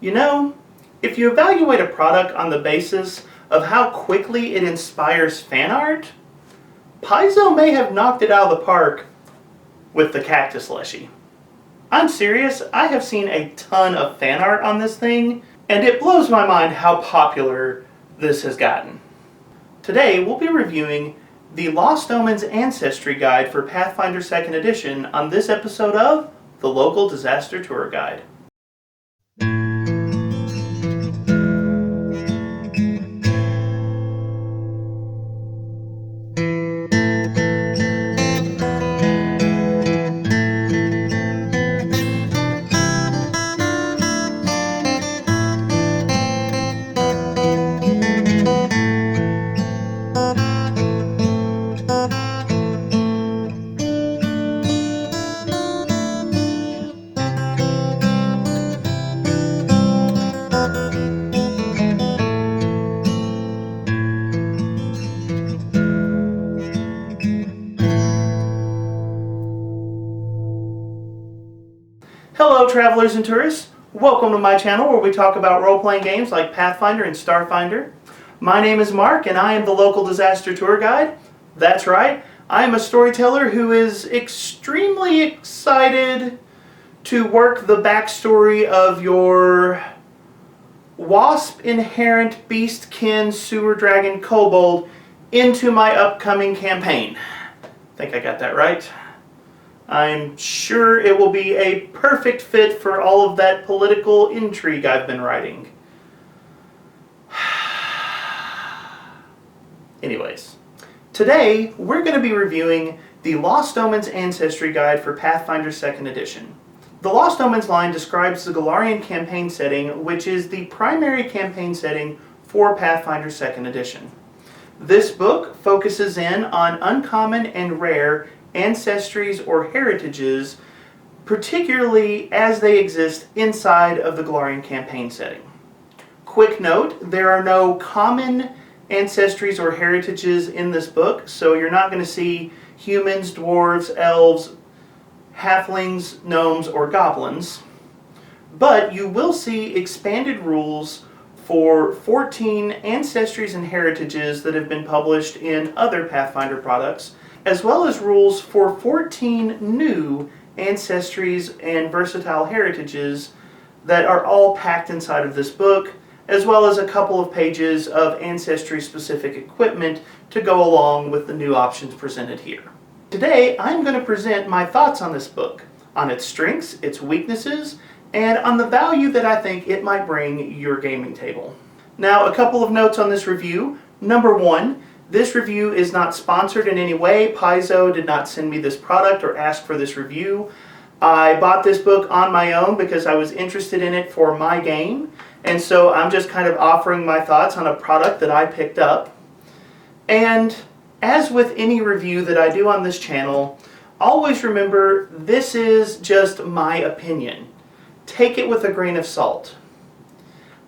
You know, if you evaluate a product on the basis of how quickly it inspires fan art, Paizo may have knocked it out of the park with the Cactus Leshy. I'm serious, I have seen a ton of fan art on this thing, and it blows my mind how popular this has gotten. Today we'll be reviewing the Lost Omens Ancestry Guide for Pathfinder 2nd Edition on this episode of the Local Disaster Tour Guide. Hello travelers and tourists, welcome to my channel where we talk about role-playing games like Pathfinder and Starfinder. My name is Mark and I am the local disaster tour guide. That's right, I am a storyteller who is extremely excited to work the backstory of your wasp-inherent beastkin sewer dragon kobold into my upcoming campaign. I think I got that right. I'm sure it will be a perfect fit for all of that political intrigue I've been writing. Anyways, today we're going to be reviewing the Lost Omens Ancestry Guide for Pathfinder 2nd Edition. The Lost Omens line describes the Golarion campaign setting, which is the primary campaign setting for Pathfinder 2nd Edition. This book focuses in on uncommon and rare ancestries or heritages, particularly as they exist inside of the Golarion campaign setting. Quick note, there are no common ancestries or heritages in this book, so you're not going to see humans, dwarves, elves, halflings, gnomes, or goblins, but you will see expanded rules for 14 ancestries and heritages that have been published in other Pathfinder products, as well as rules for 14 new ancestries and versatile heritages that are all packed inside of this book, as well as a couple of pages of ancestry-specific equipment to go along with the new options presented here. Today, I'm going to present my thoughts on this book, on its strengths, its weaknesses, and on the value that I think it might bring your gaming table. Now, a couple of notes on this review. Number one, this review is not sponsored in any way. Paizo did not send me this product or ask for this review. I bought this book on my own because I was interested in it for my game, and so I'm just kind of offering my thoughts on a product that I picked up. And as with any review that I do on this channel, always remember this is just my opinion. Take it with a grain of salt.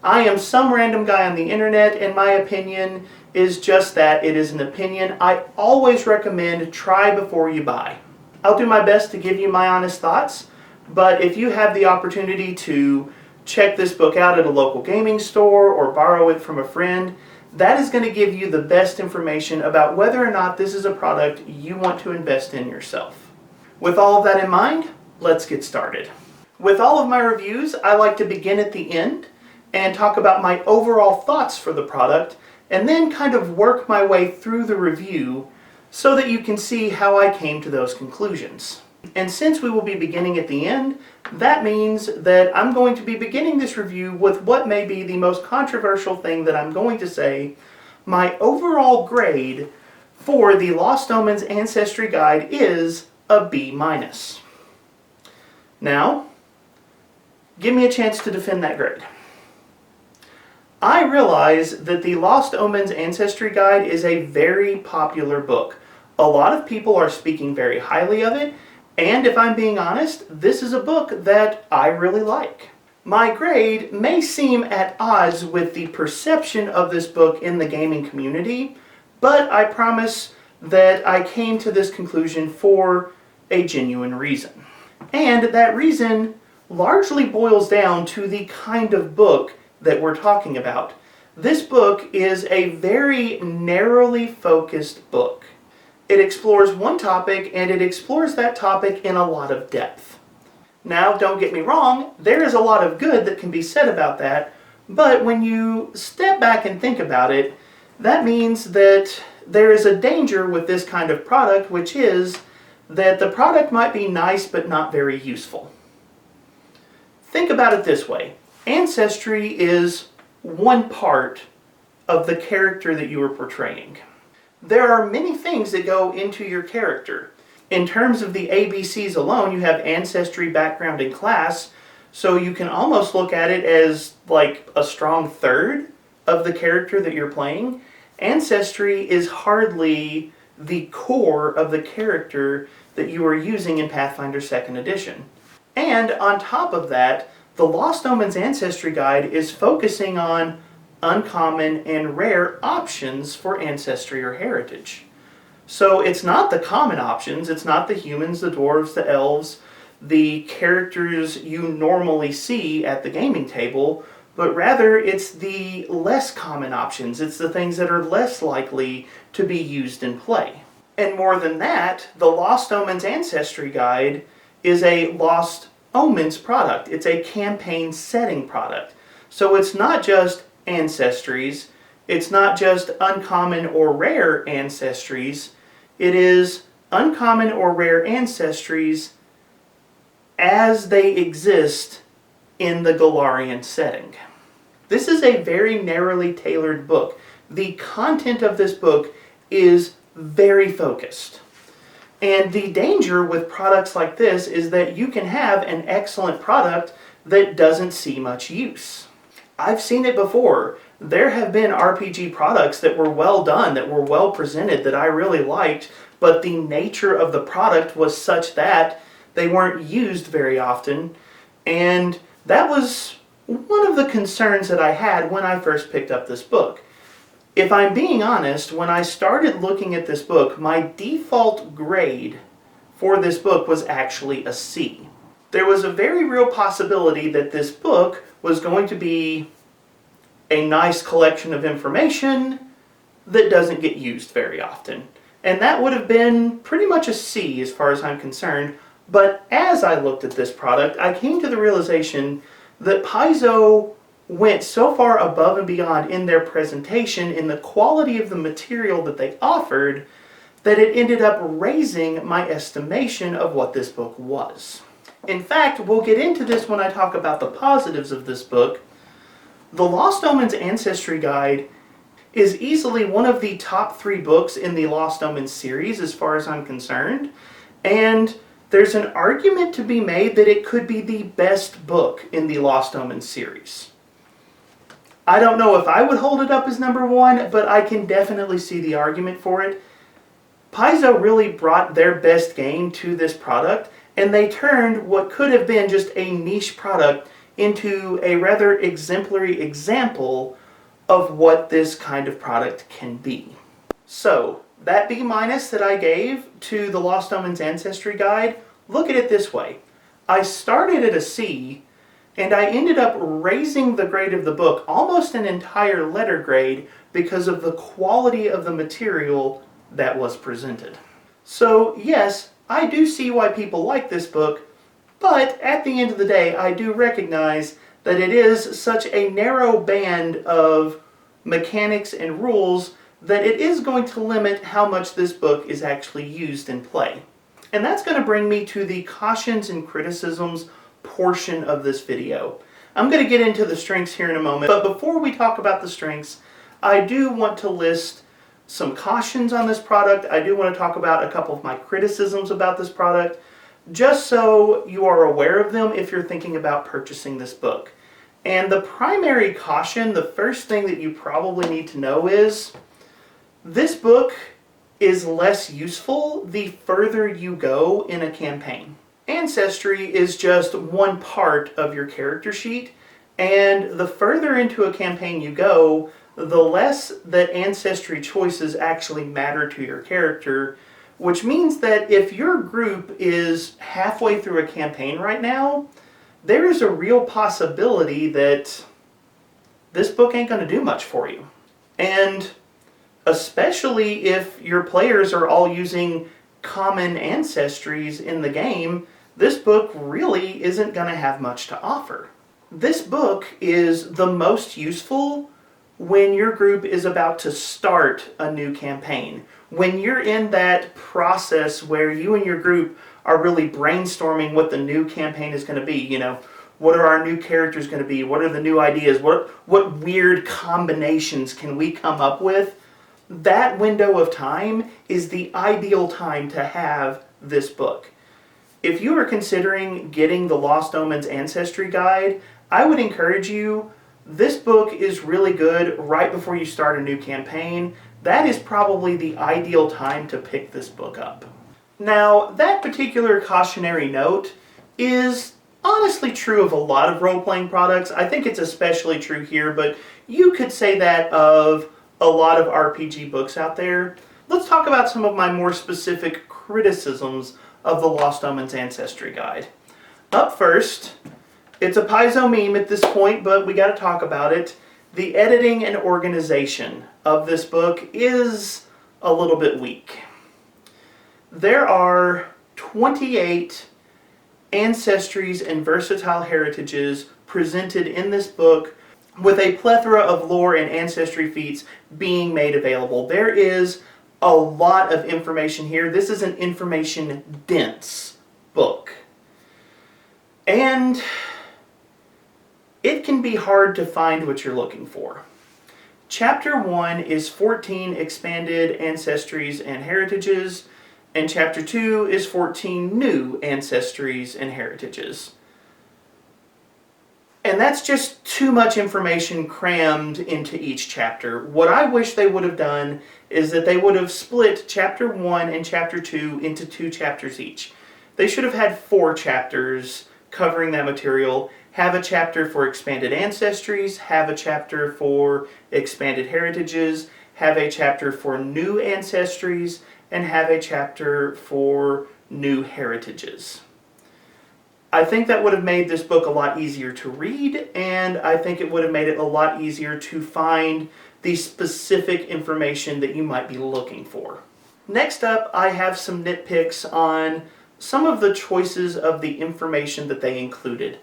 I am some random guy on the internet, and my opinion is just that. It is an opinion. I always recommend try before you buy. I'll do my best to give you my honest thoughts, but if you have the opportunity to check this book out at a local gaming store or borrow it from a friend, that is going to give you the best information about whether or not this is a product you want to invest in yourself. With all of that in mind, let's get started. With all of my reviews, I like to begin at the end and talk about my overall thoughts for the product, and then kind of work my way through the review so that you can see how I came to those conclusions. And since we will be beginning at the end, that means that I'm going to be beginning this review with what may be the most controversial thing that I'm going to say. My overall grade for the Lost Omens Ancestry Guide is a B-. Now, give me a chance to defend that grade. I realize that the Lost Omens Ancestry Guide is a very popular book. A lot of people are speaking very highly of it, and if I'm being honest, this is a book that I really like. My grade may seem at odds with the perception of this book in the gaming community, but I promise that I came to this conclusion for a genuine reason. And that reason largely boils down to the kind of book that we're talking about. This book is a very narrowly focused book. It explores one topic, and it explores that topic in a lot of depth. Now, don't get me wrong, there is a lot of good that can be said about that, but when you step back and think about it, that means that there is a danger with this kind of product, which is that the product might be nice but not very useful. Think about it this way. Ancestry is one part of the character that you are portraying. There are many things that go into your character. In terms of the ABCs alone, you have ancestry, background, and class, so you can almost look at it as like a strong third of the character that you're playing. Ancestry is hardly the core of the character that you are using in Pathfinder 2nd Edition. And on top of that, the Lost Omens Ancestry Guide is focusing on uncommon and rare options for ancestry or heritage. So it's not the common options, it's not the humans, the dwarves, the elves, the characters you normally see at the gaming table, but rather it's the less common options. It's the things that are less likely to be used in play. And more than that, the Lost Omens Ancestry Guide is a Lost Omens product. It's a campaign setting product. So it's not just ancestries, it's not just uncommon or rare ancestries, it is uncommon or rare ancestries as they exist in the Golarion setting. This is a very narrowly tailored book. The content of this book is very focused. And the danger with products like this is that you can have an excellent product that doesn't see much use. I've seen it before. There have been RPG products that were well done, that were well presented, that I really liked, but the nature of the product was such that they weren't used very often, and that was one of the concerns that I had when I first picked up this book. If I'm being honest, when I started looking at this book, my default grade for this book was actually a C. There was a very real possibility that this book was going to be a nice collection of information that doesn't get used very often. And that would have been pretty much a C as far as I'm concerned. But as I looked at this product, I came to the realization that Paizo went so far above and beyond in their presentation, in the quality of the material that they offered, that it ended up raising my estimation of what this book was. In fact, we'll get into this when I talk about the positives of this book. The Lost Omens Ancestry Guide is easily one of the top 3 books in the Lost Omens series as far as I'm concerned, and there's an argument to be made that it could be the best book in the Lost Omens series. I don't know if I would hold it up as number 1, but I can definitely see the argument for it. Paizo really brought their best game to this product, and they turned what could have been just a niche product into a rather exemplary example of what this kind of product can be. So, that B- that I gave to the Lost Omens Ancestry Guide, look at it this way. I started at a C, and I ended up raising the grade of the book almost an entire letter grade because of the quality of the material that was presented. So, yes, I do see why people like this book, but at the end of the day, I do recognize that it is such a narrow band of mechanics and rules that it is going to limit how much this book is actually used in play. And that's going to bring me to the cautions and criticisms portion of this video. I'm going to get into the strengths here in a moment, but before we talk about the strengths, I do want to list some cautions on this product. I do want to talk about a couple of my criticisms about this product, just so you are aware of them if you're thinking about purchasing this book. And the primary caution, the first thing that you probably need to know is, this book is less useful the further you go in a campaign. Ancestry is just one part of your character sheet, and the further into a campaign you go, the less that ancestry choices actually matter to your character, which means that if your group is halfway through a campaign right now, there is a real possibility that this book ain't going to do much for you. And especially if your players are all using common ancestries in the game, this book really isn't going to have much to offer. This book is the most useful when your group is about to start a new campaign. When you're in that process where you and your group are really brainstorming what the new campaign is going to be. You know, what are our new characters going to be? What are the new ideas? What weird combinations can we come up with? That window of time is the ideal time to have this book. If you are considering getting the Lost Omens Ancestry Guide, I would encourage you. This book is really good right before you start a new campaign. That is probably the ideal time to pick this book up. Now, that particular cautionary note is honestly true of a lot of role-playing products. I think it's especially true here, but you could say that of a lot of RPG books out there. Let's talk about some of my more specific criticisms of the Lost Omens Ancestry Guide. Up first, it's a Paizo meme at this point, but we got to talk about it. The editing and organization of this book is a little bit weak. There are 28 ancestries and versatile heritages presented in this book, with a plethora of lore and ancestry feats being made available. There is a lot of information here. This is an information-dense book. And it can be hard to find what you're looking for. Chapter 1 is 14 expanded ancestries and heritages, and Chapter 2 is 14 new ancestries and heritages. And that's just too much information crammed into each chapter. What I wish they would have done is that they would have split Chapter 1 and Chapter 2 into 2 chapters each. They should have had 4 chapters covering that material. Have a chapter for expanded ancestries, have a chapter for expanded heritages, have a chapter for new ancestries, and have a chapter for new heritages. I think that would have made this book a lot easier to read, and I think it would have made it a lot easier to find the specific information that you might be looking for. Next up, I have some nitpicks on some of the choices of the information that they included.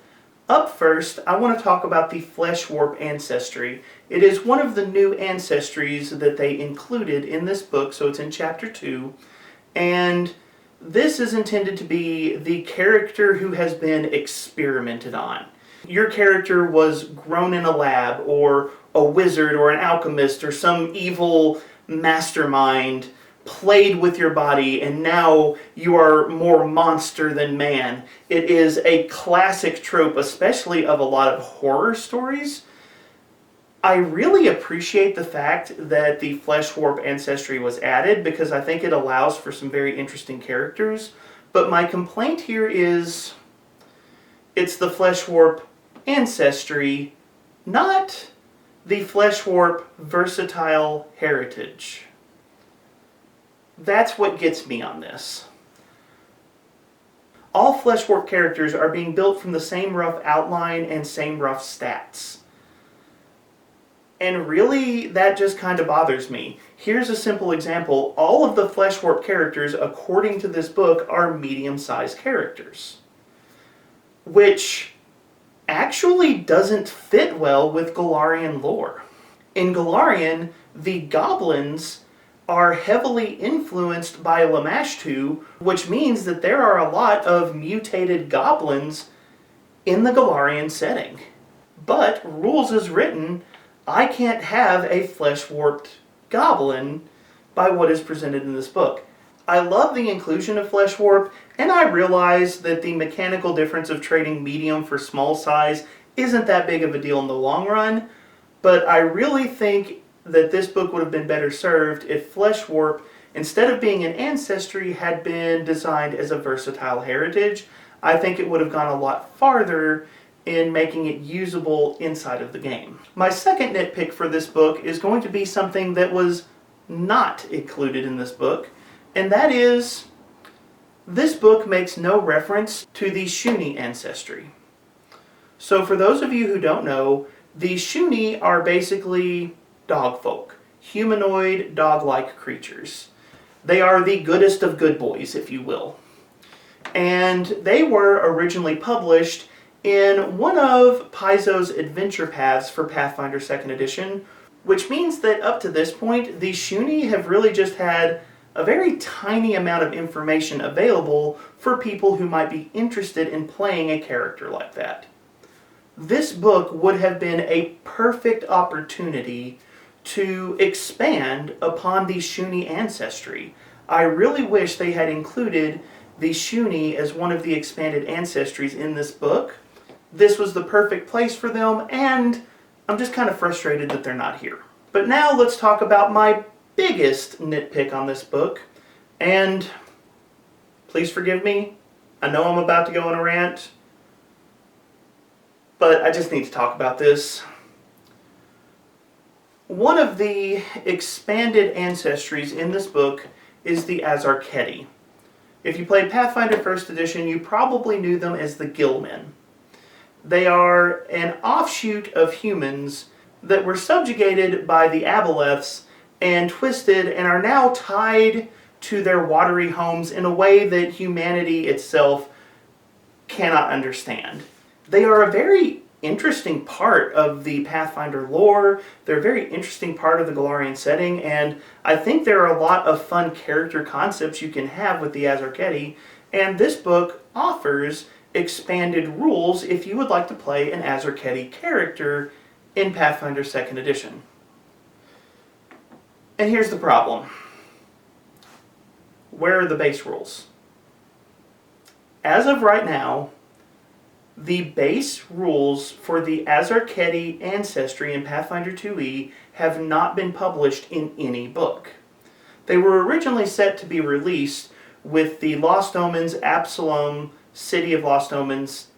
Up first, I want to talk about the Flesh Warp Ancestry. It is one of the new ancestries that they included in this book, so it's in Chapter 2, and this is intended to be the character who has been experimented on. Your character was grown in a lab, or a wizard, or an alchemist, or some evil mastermind played with your body, and now you are more monster than man. It is a classic trope, especially of a lot of horror stories. I really appreciate the fact that the Flesh Warp Ancestry was added, because I think it allows for some very interesting characters. But my complaint here is, it's the Flesh Warp Ancestry, not the Flesh Warp Versatile Heritage. That's what gets me on this. All Flesh Warp characters are being built from the same rough outline and same rough stats. And really, that just kind of bothers me. Here's a simple example. All of the Flesh Warp characters, according to this book, are medium-sized characters, which actually doesn't fit well with Golarion lore. In Golarion, the goblins are heavily influenced by Lamashtu, which means that there are a lot of mutated goblins in the Golarion setting. But, rules as written, I can't have a flesh-warped goblin by what is presented in this book. I love the inclusion of flesh warp, and I realize that the mechanical difference of trading medium for small size isn't that big of a deal in the long run, but I really think that this book would have been better served if Flesh Warp, instead of being an ancestry, had been designed as a versatile heritage. I think it would have gone a lot farther in making it usable inside of the game. My second nitpick for this book is going to be something that was not included in this book, and that is, this book makes no reference to the Shuni ancestry. So for those of you who don't know, the Shuni are basically dog folk, humanoid, dog-like creatures. They are the goodest of good boys, if you will. And they were originally published in one of Paizo's adventure paths for Pathfinder 2nd Edition, which means that up to this point, the Shuni have really just had a very tiny amount of information available for people who might be interested in playing a character like that. This book would have been a perfect opportunity to expand upon the Shuni ancestry. I really wish they had included the Shuni as one of the expanded ancestries in this book. This was the perfect place for them, and I'm just kind of frustrated that they're not here. But now let's talk about my biggest nitpick on this book, and please forgive me, I know I'm about to go on a rant, but I just need to talk about this. One of the expanded ancestries in this book is the Azarketi. If you played Pathfinder 1st Edition, you probably knew them as the Gillmen. They are an offshoot of humans that were subjugated by the Aboleths and twisted and are now tied to their watery homes in a way that humanity itself cannot understand. They are a very interesting part of the Pathfinder lore. They're a very interesting part of the Golarion setting, and I think there are a lot of fun character concepts you can have with the Azarketi, and this book offers expanded rules if you would like to play an Azarketi character in Pathfinder 2nd Edition. And here's the problem. Where are the base rules? As of right now, the base rules for the Azarketi ancestry in Pathfinder 2e have not been published in any book. They were originally set to be released with the Lost Omens Absalom City of Lost Omens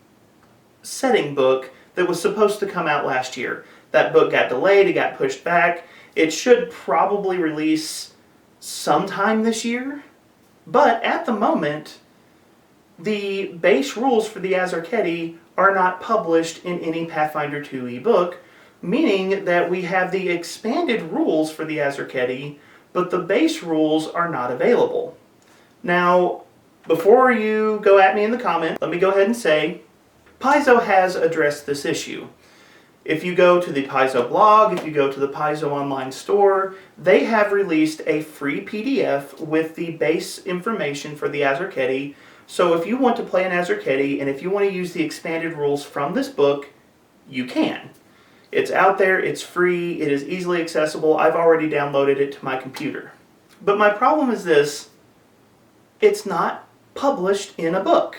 setting book that was supposed to come out last year. That book got delayed, it got pushed back. It should probably release sometime this year, but at the moment, the base rules for the Azarketi are not published in any Pathfinder 2e book, meaning that we have the expanded rules for the Azarketi, but the base rules are not available. Now, before you go at me in the comments, let me go ahead and say, Paizo has addressed this issue. If you go to the Paizo blog, if you go to the Paizo online store, they have released a free PDF with the base information for the Azarketi. So if you want to play an Azarketi, and if you want to use the expanded rules from this book, you can. It's out there, it's free, it is easily accessible. I've already downloaded it to my computer. But my problem is this: it's not published in a book.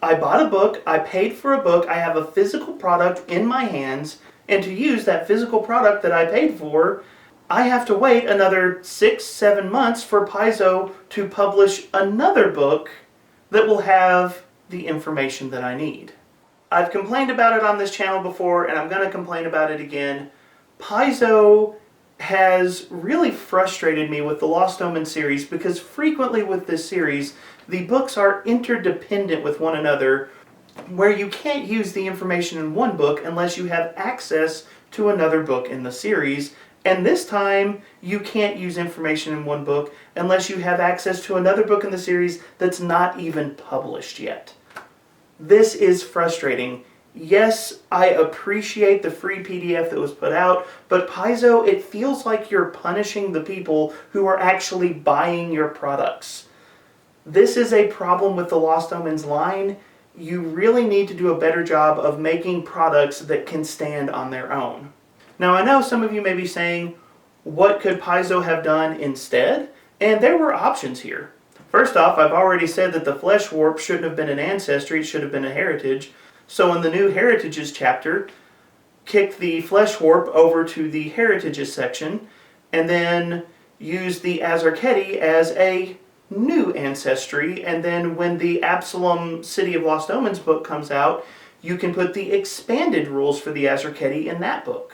I bought a book, I paid for a book, I have a physical product in my hands, and to use that physical product that I paid for, I have to wait another 6-7 months for Paizo to publish another book that will have the information that I need. I've complained about it on this channel before, and I'm going to complain about it again. Paizo has really frustrated me with the Lost Omens series because frequently with this series, the books are interdependent with one another, where you can't use the information in one book unless you have access to another book in the series, and this time you can't use information in one book unless you have access to another book in the series that's not even published yet. This is frustrating. Yes, I appreciate the free PDF that was put out, but Paizo, it feels like you're punishing the people who are actually buying your products. This is a problem with the Lost Omens line. You really need to do a better job of making products that can stand on their own. Now, I know some of you may be saying, what could Paizo have done instead? And there were options here. First off, I've already said that the Flesh Warp shouldn't have been an ancestry, it should have been a heritage. So in the new Heritages chapter, kick the Flesh Warp over to the Heritages section, and then use the Azarketi as a new ancestry, and then when the Absalom City of Lost Omens book comes out, you can put the expanded rules for the Azarketi in that book.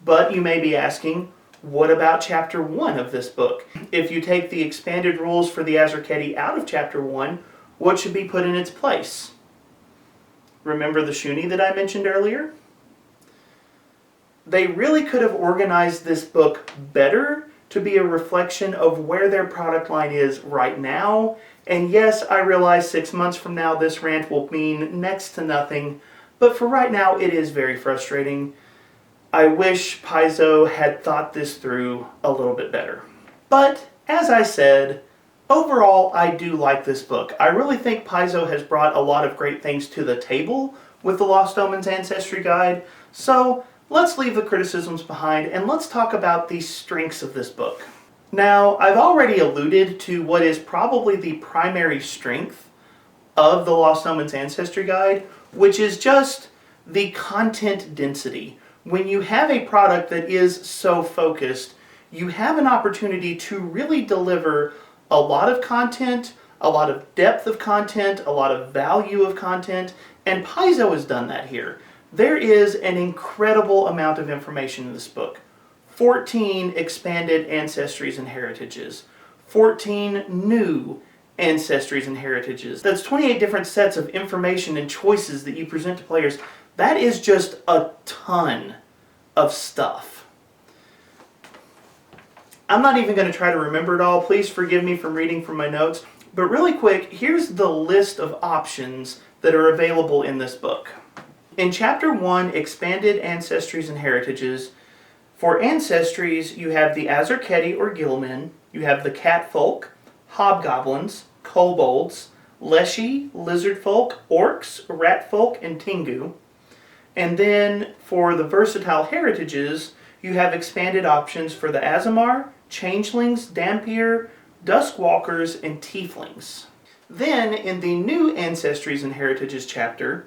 But you may be asking, what about Chapter 1 of this book? If you take the expanded rules for the Azarketi out of Chapter 1, what should be put in its place? Remember the Shuni that I mentioned earlier? They really could have organized this book better to be a reflection of where their product line is right now. And yes, I realize 6 months from now this rant will mean next to nothing, but for right now it is very frustrating. I wish Paizo had thought this through a little bit better. But, as I said, overall I do like this book. I really think Paizo has brought a lot of great things to the table with the Lost Omens Ancestry Guide, so let's leave the criticisms behind and let's talk about the strengths of this book. Now, I've already alluded to what is probably the primary strength of the Lost Omens Ancestry Guide, which is just the content density. When you have a product that is so focused, you have an opportunity to really deliver a lot of content, a lot of depth of content, a lot of value of content, and Paizo has done that here. There is an incredible amount of information in this book. 14 expanded ancestries and heritages. 14 new ancestries and heritages. That's 28 different sets of information and choices that you present to players. That is just a ton of stuff. I'm not even going to try to remember it all. Please forgive me from reading from my notes. But really quick, here's the list of options that are available in this book. In Chapter 1, Expanded Ancestries and Heritages, for ancestries you have the Azarketi or Gilmen, you have the Catfolk, Hobgoblins, Kobolds, Leshy, Lizardfolk, Orcs, Ratfolk, and Tengu. And then for the versatile heritages, you have expanded options for the Aasimar, Changelings, Dhampir, Duskwalkers, and Tieflings. Then in the new Ancestries and Heritages chapter,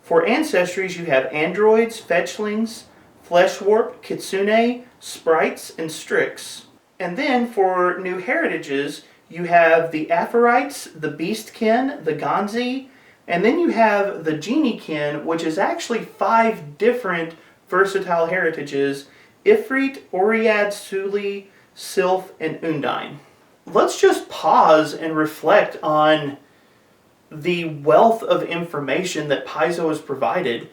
for ancestries you have androids, fetchlings, fleshwarp, kitsune, sprites, and strix. And then for new heritages, you have the Aphorites, the Beastkin, the Gonzi, and then you have the Geniekin, which is actually 5 different versatile heritages: Ifrit, Oread, Suli, Sylph, and Undine. Let's just pause and reflect on the wealth of information that Paizo has provided.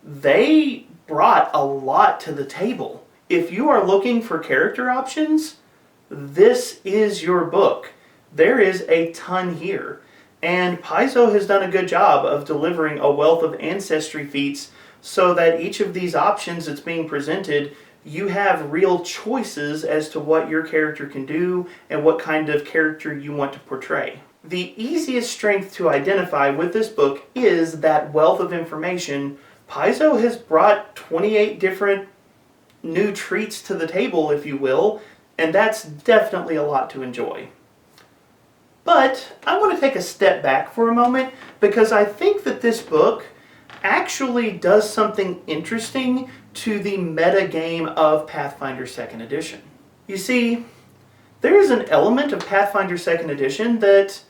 They brought a lot to the table. If you are looking for character options, this is your book. There is a ton here. And Paizo has done a good job of delivering a wealth of ancestry feats so that each of these options that's being presented, you have real choices as to what your character can do and what kind of character you want to portray. The easiest strength to identify with this book is that wealth of information. Paizo has brought 28 different new treats to the table, if you will, and that's definitely a lot to enjoy. But I want to take a step back for a moment because I think that this book actually does something interesting to the meta game of Pathfinder 2nd Edition. You see, there is an element of Pathfinder 2nd Edition that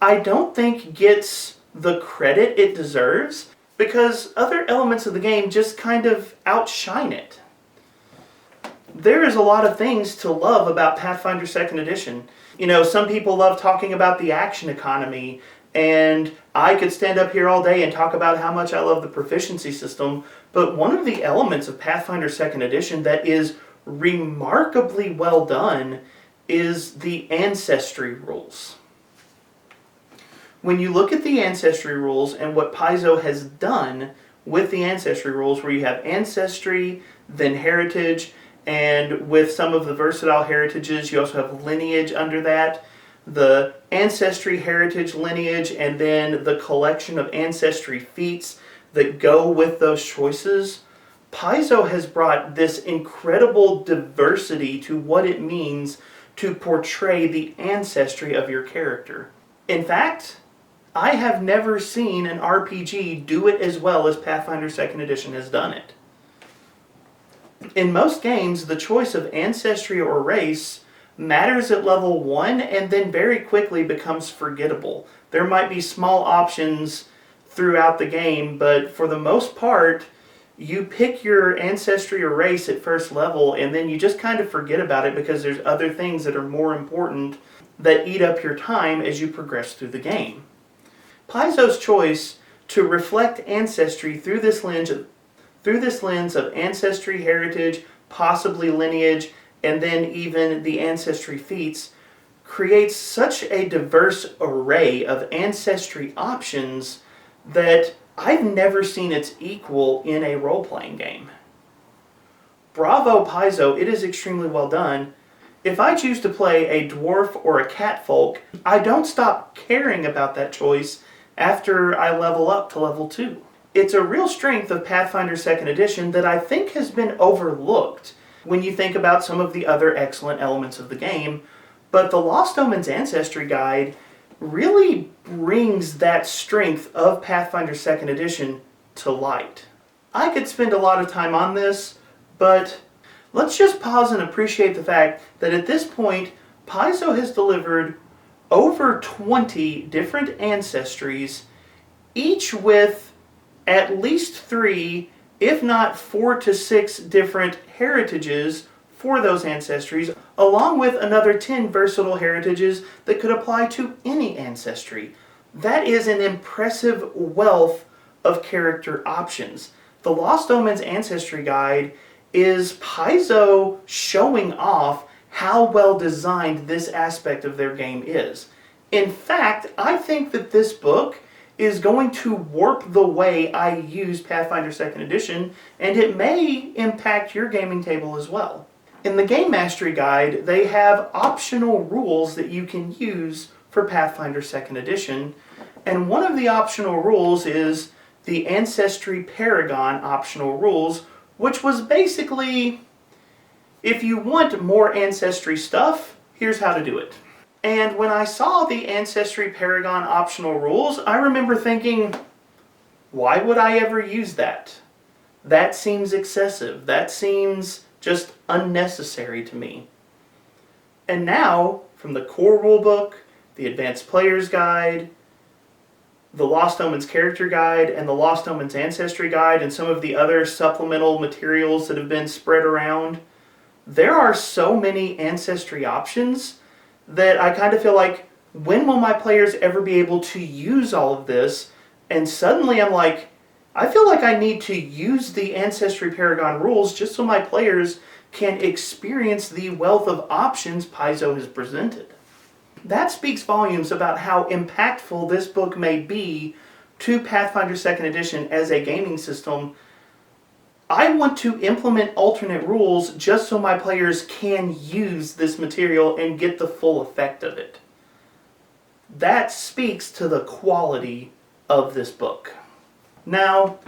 I don't think gets the credit it deserves because other elements of the game just kind of outshine it. There is a lot of things to love about Pathfinder 2nd Edition. You know, some people love talking about the action economy, and I could stand up here all day and talk about how much I love the proficiency system, but one of the elements of Pathfinder 2nd Edition that is remarkably well done is the Ancestry rules. When you look at the Ancestry rules and what Paizo has done with the Ancestry rules, where you have Ancestry, then Heritage, and with some of the versatile heritages, you also have lineage under that. The ancestry, heritage, lineage, and then the collection of ancestry feats that go with those choices. Paizo has brought this incredible diversity to what it means to portray the ancestry of your character. In fact, I have never seen an RPG do it as well as Pathfinder 2nd Edition has done it. In most games, the choice of ancestry or race matters at level 1 and then very quickly becomes forgettable. There might be small options throughout the game, but for the most part, you pick your ancestry or race at first level and then you just kind of forget about it because there's other things that are more important that eat up your time as you progress through the game. Paizo's choice to reflect Ancestry through this lens of ancestry, heritage, possibly lineage, and then even the Ancestry feats, creates such a diverse array of Ancestry options that I've never seen its equal in a role-playing game. Bravo Paizo, it is extremely well done. If I choose to play a dwarf or a catfolk, I don't stop caring about that choice after I level up to level 2. It's a real strength of Pathfinder 2nd Edition that I think has been overlooked when you think about some of the other excellent elements of the game, but the Lost Omens Ancestry Guide really brings that strength of Pathfinder 2nd Edition to light. I could spend a lot of time on this, but let's just pause and appreciate the fact that at this point, Paizo has delivered over 20 different ancestries, each with at least 3, if not 4 to 6 different heritages for those ancestries, along with another 10 versatile heritages that could apply to any ancestry. That is an impressive wealth of character options. The Lost Omens Ancestry Guide is Paizo showing off how well designed this aspect of their game is. In fact, I think that this book is going to warp the way I use Pathfinder 2nd Edition, and it may impact your gaming table as well. In the Game Mastery Guide, they have optional rules that you can use for Pathfinder 2nd Edition, and one of the optional rules is the Ancestry Paragon optional rules, which was basically, if you want more Ancestry stuff, here's how to do it. And when I saw the Ancestry Paragon optional rules, I remember thinking, why would I ever use that? That seems excessive. That seems just unnecessary to me. And now, from the core rulebook, the Advanced Player's Guide, the Lost Omens Character Guide, and the Lost Omens Ancestry Guide, and some of the other supplemental materials that have been spread around, there are so many Ancestry options that I kind of feel like, when will my players ever be able to use all of this? And suddenly I'm like, I feel like I need to use the Ancestry Paragon rules just so my players can experience the wealth of options Paizo has presented. That speaks volumes about how impactful this book may be to Pathfinder 2nd Edition as a gaming system. I want to implement alternate rules just so my players can use this material and get the full effect of it. That speaks to the quality of this book. Now,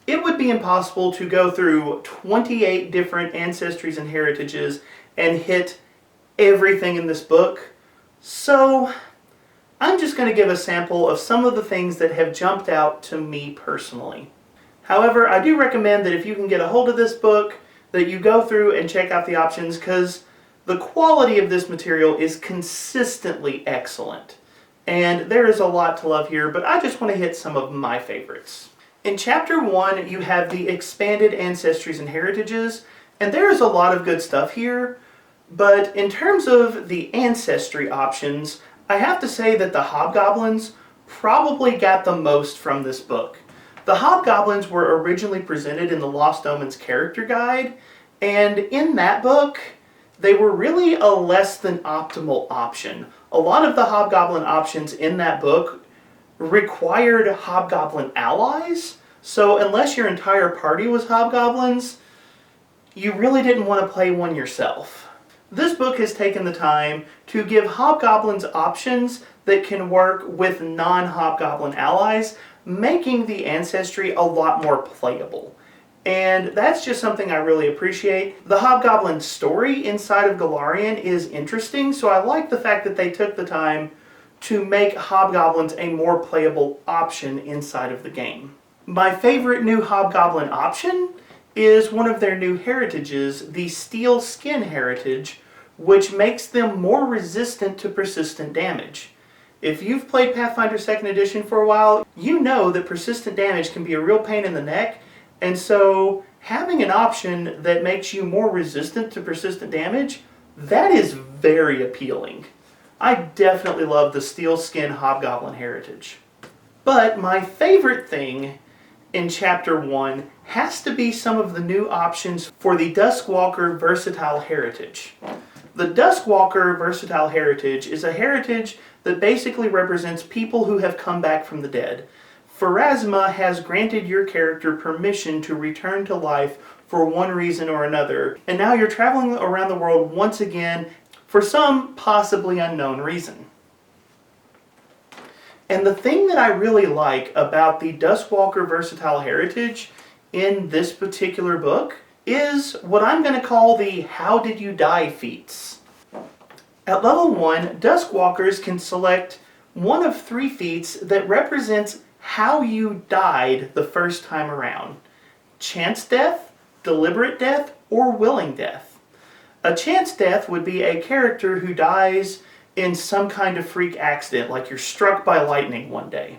it would be impossible to go through 28 different ancestries and heritages and hit everything in this book, so I'm just going to give a sample of some of the things that have jumped out to me personally. However, I do recommend that if you can get a hold of this book, that you go through and check out the options, because the quality of this material is consistently excellent. And there is a lot to love here, but I just want to hit some of my favorites. In Chapter 1, you have the expanded ancestries and heritages, and there is a lot of good stuff here, but in terms of the ancestry options, I have to say that the Hobgoblins probably got the most from this book. The Hobgoblins were originally presented in the Lost Omens Character Guide, and in that book, they were really a less than optimal option. A lot of the Hobgoblin options in that book required Hobgoblin allies, so unless your entire party was Hobgoblins, you really didn't want to play one yourself. This book has taken the time to give Hobgoblins options that can work with non-Hobgoblin allies, making the ancestry a lot more playable. And that's just something I really appreciate. The Hobgoblin story inside of Golarion is interesting, so I like the fact that they took the time to make Hobgoblins a more playable option inside of the game. My favorite new Hobgoblin option is one of their new heritages, the Steel Skin heritage, which makes them more resistant to persistent damage. If you've played Pathfinder 2nd Edition for a while, you know that persistent damage can be a real pain in the neck, and so having an option that makes you more resistant to persistent damage, that is very appealing. I definitely love the Steel Skin Hobgoblin heritage. But my favorite thing in Chapter 1 has to be some of the new options for the Duskwalker Versatile Heritage. The Duskwalker Versatile Heritage is a heritage that basically represents people who have come back from the dead. Pharasma has granted your character permission to return to life for one reason or another, and now you're traveling around the world once again for some possibly unknown reason. And the thing that I really like about the Duskwalker Versatile Heritage in this particular book is what I'm going to call the How Did You Die feats. At level 1, Duskwalkers can select one of 3 feats that represents how you died the first time around. Chance death, deliberate death, or willing death. A chance death would be a character who dies in some kind of freak accident, like you're struck by lightning one day.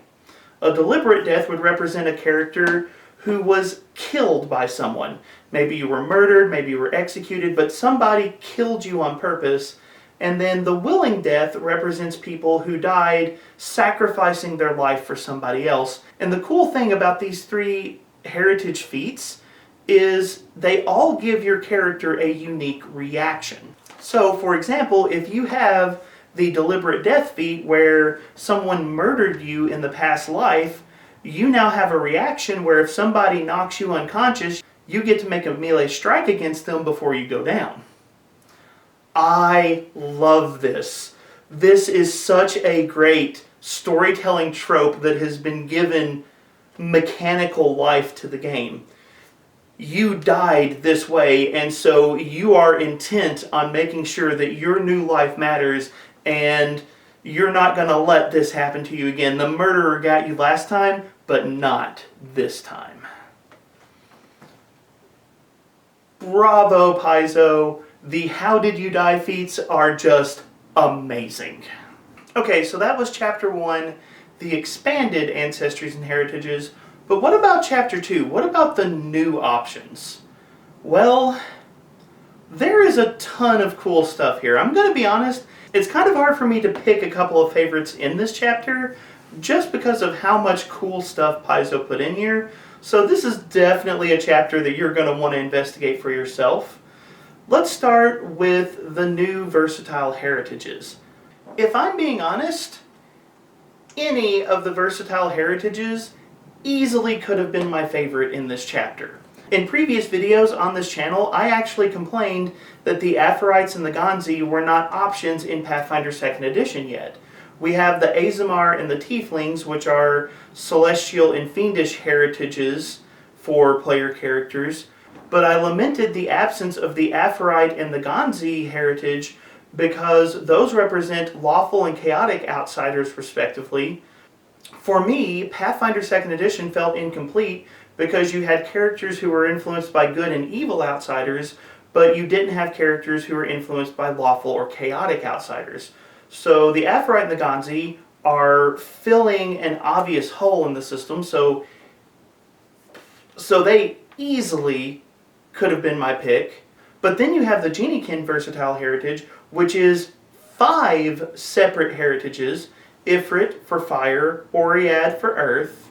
A deliberate death would represent a character who was killed by someone. Maybe you were murdered, maybe you were executed, but somebody killed you on purpose. And then the willing death represents people who died sacrificing their life for somebody else. And the cool thing about these 3 heritage feats is they all give your character a unique reaction. So, for example, if you have the deliberate death feat where someone murdered you in the past life, you now have a reaction where if somebody knocks you unconscious, you get to make a melee strike against them before you go down. I love this. This is such a great storytelling trope that has been given mechanical life to the game. You died this way, and so you are intent on making sure that your new life matters, and you're not going to let this happen to you again. The murderer got you last time, but not this time. Bravo, Paizo. The How Did You Die feats are just amazing. Okay, so that was Chapter 1, the expanded Ancestries and Heritages. But what about Chapter 2? What about the new options? Well, there is a ton of cool stuff here. I'm going to be honest, it's kind of hard for me to pick a couple of favorites in this chapter just because of how much cool stuff Paizo put in here. So this is definitely a chapter that you're going to want to investigate for yourself. Let's start with the new versatile heritages. If I'm being honest, any of the versatile heritages easily could have been my favorite in this chapter. In previous videos on this channel, I actually complained that the Aphorites and the Gonzi were not options in Pathfinder 2nd Edition yet. We have the Azamar and the Tieflings, which are celestial and fiendish heritages for player characters, but I lamented the absence of the Aphorite and the Gonzi heritage because those represent lawful and chaotic outsiders respectively. For me, Pathfinder 2nd Edition felt incomplete because you had characters who were influenced by good and evil outsiders, but you didn't have characters who were influenced by lawful or chaotic outsiders. So the Aphorite and the Gonzi are filling an obvious hole in the system, so they easily could have been my pick. But then you have the Geniekin Versatile Heritage, which is 5 separate heritages: Ifrit for fire, Oread for earth,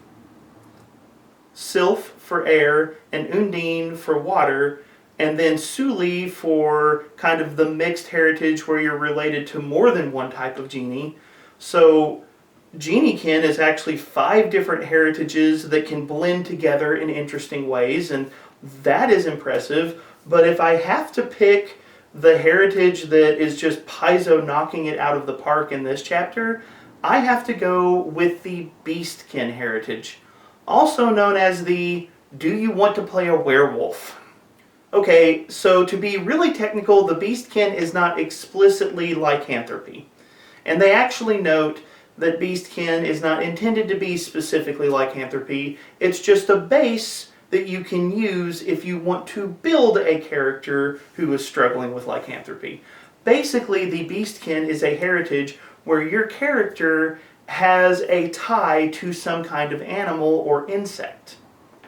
Sylph for air, and Undine for water, and then Suli for kind of the mixed heritage where you're related to more than one type of genie. So Geniekin is actually 5 different heritages that can blend together in interesting ways, and that is impressive. But if I have to pick the heritage that is just Paizo knocking it out of the park in this chapter, I have to go with the Beastkin heritage, also known as the Do You Want to Play a Werewolf? Okay, so to be really technical, the Beastkin is not explicitly lycanthropy. And they actually note that Beastkin is not intended to be specifically lycanthropy. It's just a base that you can use if you want to build a character who is struggling with lycanthropy. Basically, the Beastkin is a heritage where your character has a tie to some kind of animal or insect.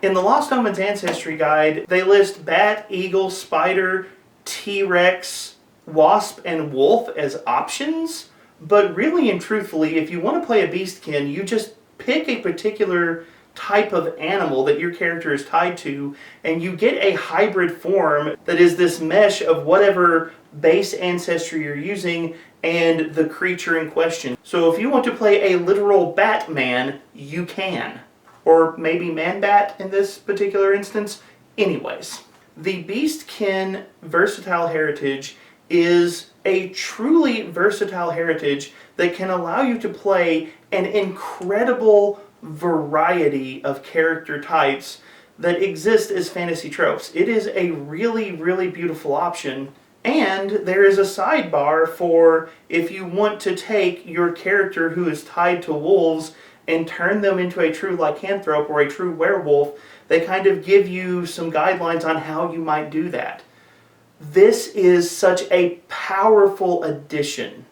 In the Lost Omens Ancestry Guide, they list bat, eagle, spider, T-Rex, wasp, and wolf as options, but really and truthfully, if you want to play a Beastkin, you just pick a particular type of animal that your character is tied to, and you get a hybrid form that is this mesh of whatever base ancestry you're using and the creature in question. So if you want to play a literal Batman, you can. Or maybe Man-Bat in this particular instance. Anyways, the Beastkin versatile heritage is a truly versatile heritage that can allow you to play an incredible variety of character types that exist as fantasy tropes. It is a really, really beautiful option, and there is a sidebar for if you want to take your character who is tied to wolves and turn them into a true lycanthrope or a true werewolf. They kind of give you some guidelines on how you might do that. This is such a powerful addition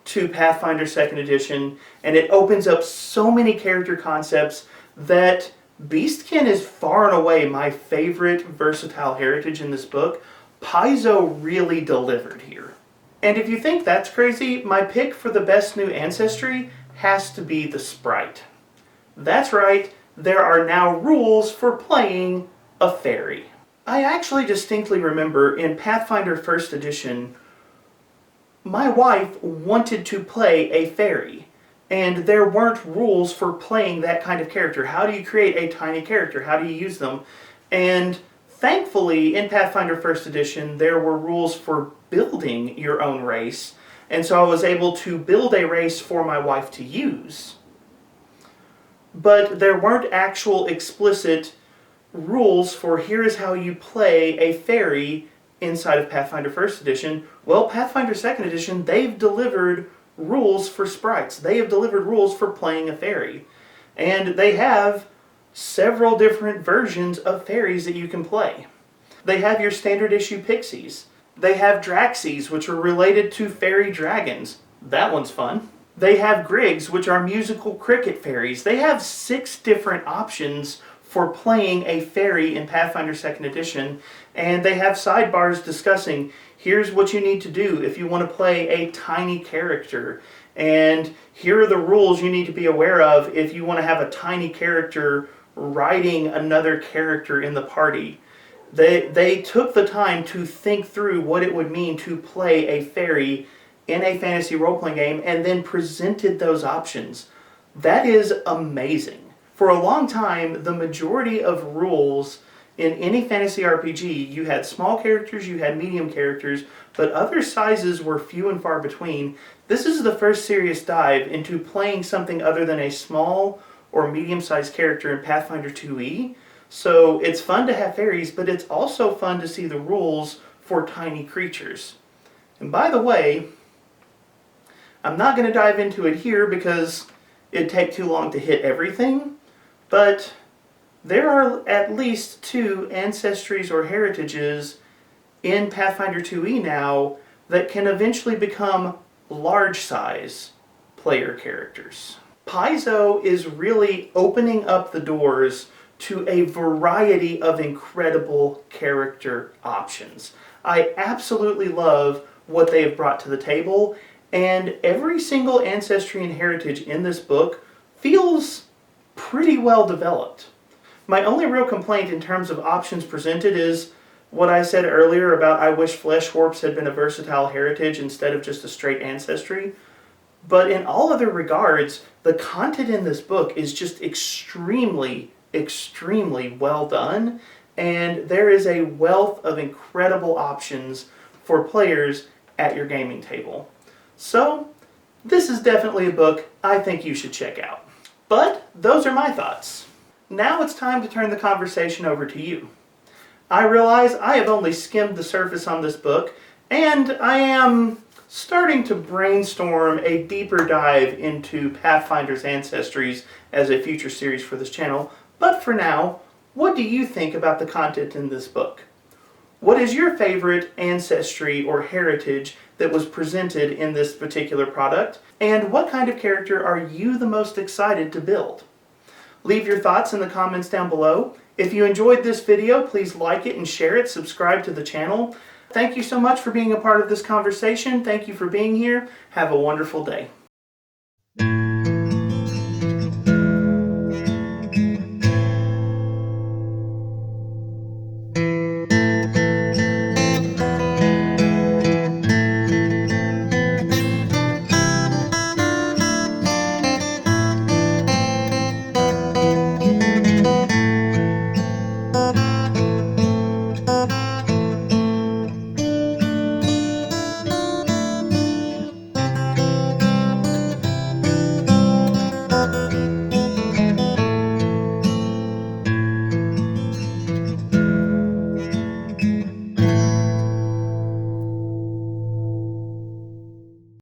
to Pathfinder 2nd Edition, and it opens up so many character concepts that Beastkin is far and away my favorite versatile heritage in this book. Paizo really delivered here. And if you think that's crazy, my pick for the best new ancestry has to be the Sprite. That's right, there are now rules for playing a fairy. I actually distinctly remember in Pathfinder 1st Edition, my wife wanted to play a fairy, and there weren't rules for playing that kind of character. How do you create a tiny character? How do you use them? And thankfully, in Pathfinder 1st Edition, there were rules for building your own race, and so I was able to build a race for my wife to use. But there weren't actual explicit rules for here is how you play a fairy inside of Pathfinder 1st Edition. Well, Pathfinder 2nd Edition, they've delivered rules for sprites. They have delivered rules for playing a fairy. And they have several different versions of fairies that you can play. They have your standard issue pixies. They have Draxies, which are related to fairy dragons. That one's fun. They have Griggs, which are musical cricket fairies. They have 6 different options for playing a fairy in Pathfinder 2nd Edition, and they have sidebars discussing here's what you need to do if you want to play a tiny character, and here are the rules you need to be aware of if you want to have a tiny character riding another character in the party. They took the time to think through what it would mean to play a fairy in a fantasy role-playing game and then presented those options. That is amazing. For a long time, the majority of rules in any fantasy RPG, you had small characters, you had medium characters, but other sizes were few and far between. This is the first serious dive into playing something other than a small or medium-sized character in Pathfinder 2e. So it's fun to have fairies, but it's also fun to see the rules for tiny creatures. And by the way, I'm not going to dive into it here because it'd take too long to hit everything, but there are at least 2 ancestries or heritages in Pathfinder 2e now that can eventually become large-size player characters. Paizo is really opening up the doors to a variety of incredible character options. I absolutely love what they have brought to the table, and every single ancestry and heritage in this book feels pretty well developed. My only real complaint in terms of options presented is what I said earlier about I wish Flesh Warps had been a versatile heritage instead of just a straight ancestry. But in all other regards, the content in this book is just extremely well done, and there is a wealth of incredible options for players at your gaming table. So, this is definitely a book I think you should check out. But those are my thoughts. Now it's time to turn the conversation over to you. I realize I have only skimmed the surface on this book, and I am starting to brainstorm a deeper dive into Pathfinder's Ancestries as a future series for this channel. But for now, what do you think about the content in this book? What is your favorite ancestry or heritage that was presented in this particular product? And what kind of character are you the most excited to build? Leave your thoughts in the comments down below. If you enjoyed this video, please like it and share it, subscribe to the channel. Thank you so much for being a part of this conversation. Thank you for being here. Have a wonderful day.